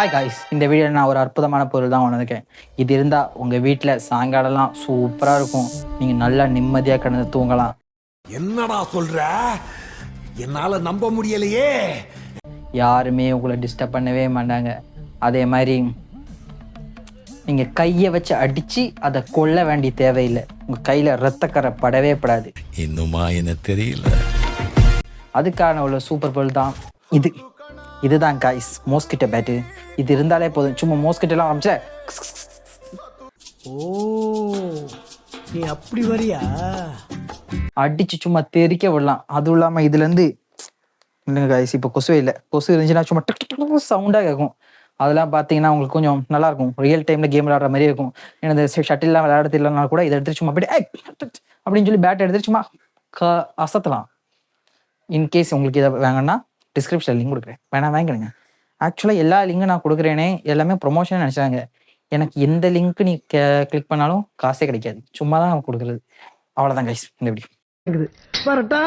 Hi guys, இந்த video நான் ஒரு அற்புதமான பொருள் தான் உணர்ந்திருக்கேன். இது இருந்தால் உங்கள் வீட்டில் சாயங்காலம்லாம் சூப்பராக இருக்கும். நீங்கள் நல்லா நிம்மதியாக கிடந்து தூங்கலாம். என்னடா சொல்ற? என்னால நம்ப முடியலையே. யாருமே உங்களை டிஸ்டர்ப் பண்ணவே மாட்டாங்க. அதே மாதிரி நீங்கள் கையை வச்சு அடித்து அதை கொல்ல வேண்டிய தேவையில்லை. உங்கள் கையில் ரத்தக்கரை படவே படாது. இன்னுமா என்ன தெரியல. அதுக்கான உள்ள சூப்பர் பொருள் தான் இதுதான் காய்ஸ், மோஸ்கிட்டோ பேட்டு. இது இருந்தாலே போதும். சும்மா மோஸ்கிட்டோலாம் ஆரம்பிச்ச ஓ, நீ அப்படி வரியா? அடிச்சு சும்மா தெறிக்க விடலாம். அதுவும் இல்லாமல் இதுலேருந்து இல்லைங்க காய்ஸ், இப்போ கொசுவே இல்லை. கொசு இருந்துச்சுன்னா சும்மா டக் சவுண்டாக கேட்கும். அதெல்லாம் பார்த்தீங்கன்னா உங்களுக்கு கொஞ்சம் நல்லாயிருக்கும். ரியல் டைமில் கேம் விளாடுற மாதிரி இருக்கும். ஏன்னா இந்த ஷட்டில்லாம் விளையாடுறது இல்லைனா கூட இதை எடுத்து சும்மா போய்ட்டு அப்படின்னு சொல்லி பேட் எடுத்து சும்மா அசத்தலாம். இன்கேஸ் உங்களுக்கு இதை வேங்கன்னா டிஸ்கிரிப்ஷன் லிங்க் கொடுக்குறேன், வேணா வாங்கிடுங்க. ஆக்சுவலாக எல்லா லிங்கும் நான் கொடுக்குறேனே எல்லாமே ப்ரொமோஷன் நினச்சாங்க. எனக்கு எந்த லிங்க் நீ கிளிக் பண்ணாலும் காசே கிடைக்காது, சும்மா தான் கொடுக்குறது. அவ்வளோதான் கைஸ் இந்த வீடியோ. வரட்டா.